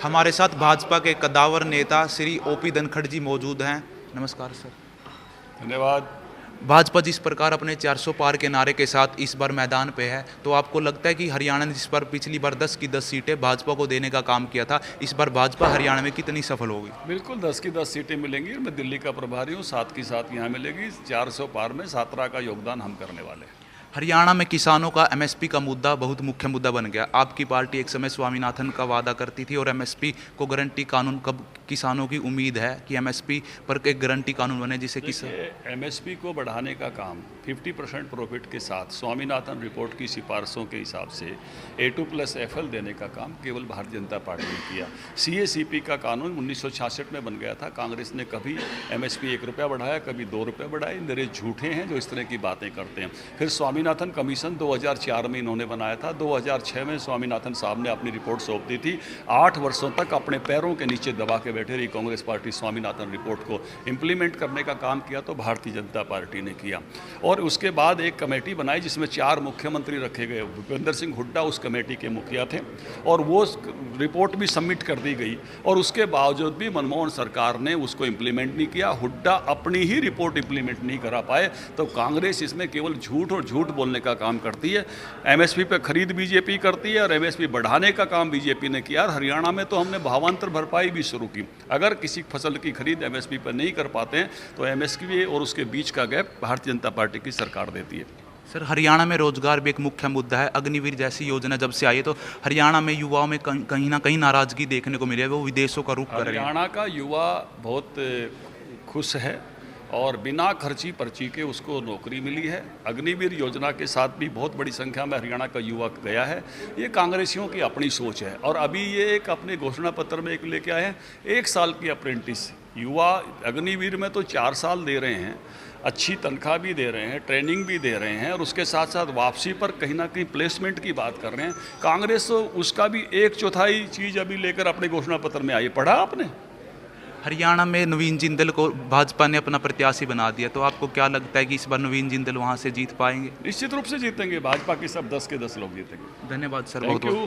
हमारे साथ भाजपा के कद्दावर नेता श्री ओपी धनखड़ जी मौजूद हैं। नमस्कार सर। धन्यवाद। भाजपा जिस प्रकार अपने 400 पार के नारे के साथ इस बार मैदान पे है, तो आपको लगता है कि हरियाणा ने जिस बार पिछली बार 10 की 10 सीटें भाजपा को देने का काम किया था, इस बार भाजपा हरियाणा में कितनी सफल होगी? बिल्कुल 10 की 10 सीटें मिलेंगी। मैं दिल्ली का प्रभारी हूँ, साथ की साथ यहाँ मिलेगी। 400 पार में 17 का योगदान हम करने वाले हैं। हरियाणा में किसानों का एमएसपी का मुद्दा बहुत मुख्य मुद्दा बन गया। आपकी पार्टी एक समय स्वामीनाथन का वादा करती थी और एमएसपी को गारंटी कानून कब किसानों की उम्मीद है कि एमएसपी पर एक गारंटी कानून बने जिसे एमएसपी को बढ़ाने का काम 50% प्रॉफिट के साथ स्वामीनाथन रिपोर्ट की सिफारिशों के हिसाब से A2+FL देने का काम केवल भारतीय जनता पार्टी ने किया। CACP का कानून 1966 में बन गया था। कांग्रेस ने कभी एमएसपी 1 रुपया बढ़ाया, कभी 2 रुपये बढ़ाए। मेरे झूठे हैं जो इस तरह की बातें करते हैं। फिर स्वामीनाथन कमीशन 2004 में इन्होंने बनाया था। 2006 में स्वामीनाथन साहब ने अपनी रिपोर्ट सौंप दी थी। 8 वर्षों तक अपने पैरों के नीचे दबा के बैठे रही कांग्रेस पार्टी। स्वामीनाथन रिपोर्ट को इम्प्लीमेंट करने का काम किया तो भारतीय जनता पार्टी ने किया। और उसके बाद एक कमेटी बनाई जिसमें 4 मुख्यमंत्री रखे गए। भूपेंद्र सिंह हुड्डा उस कमेटी के मुखिया थे और वो रिपोर्ट भी सबमिट कर दी गई। और उसके बावजूद भी मनमोहन सरकार ने उसको इम्प्लीमेंट नहीं किया। हुड्डा अपनी ही रिपोर्ट इम्प्लीमेंट नहीं करा पाए। तो कांग्रेस इसमें केवल झूठ और झूठ बोलने का काम करती है। एमएसपी पे खरीद बीजेपी करती है और एमएसपी बढ़ाने का काम बीजेपी ने किया। और हरियाणा में तो हमने भावांतर भरपाई भी शुरू की। अगर किसी फसल की खरीद एमएसपी पर नहीं कर पाते हैं तो एमएसपी और उसके बीच का गैप भारतीय जनता पार्टी की सरकार देती है। सर, हरियाणा में रोजगार भी एक मुख्य मुद्दा है। अग्निवीर जैसी योजना जब से आई है तो हरियाणा में युवाओं में कहीं ना कहीं नाराजगी देखने को मिली है। वो विदेशों का रुख कर रहे हैं। हरियाणा का युवा बहुत खुश है और बिना खर्ची पर्ची के उसको नौकरी मिली है। अग्निवीर योजना के साथ भी बहुत बड़ी संख्या में हरियाणा का युवक गया है। ये कांग्रेसियों की अपनी सोच है। और अभी ये एक अपने घोषणा पत्र में एक लेके आए हैं 1 साल की अप्रेंटिस। युवा अग्निवीर में तो 4 साल दे रहे हैं, अच्छी तनख्वाह भी दे रहे हैं, ट्रेनिंग भी दे रहे हैं और उसके साथ साथ वापसी पर कहीं ना कहीं प्लेसमेंट की बात कर रहे हैं। कांग्रेस उसका भी 1/4 चीज़ अभी लेकर अपने घोषणा पत्र में आई। पढ़ा आपने? हरियाणा में नवीन जिंदल को भाजपा ने अपना प्रत्याशी बना दिया, तो आपको क्या लगता है कि इस बार नवीन जिंदल वहां से जीत पाएंगे? निश्चित रूप से जीतेंगे। भाजपा के सब 10 के 10 लोग जीतेंगे। धन्यवाद सर, थैंक बहुत बहुत। यू।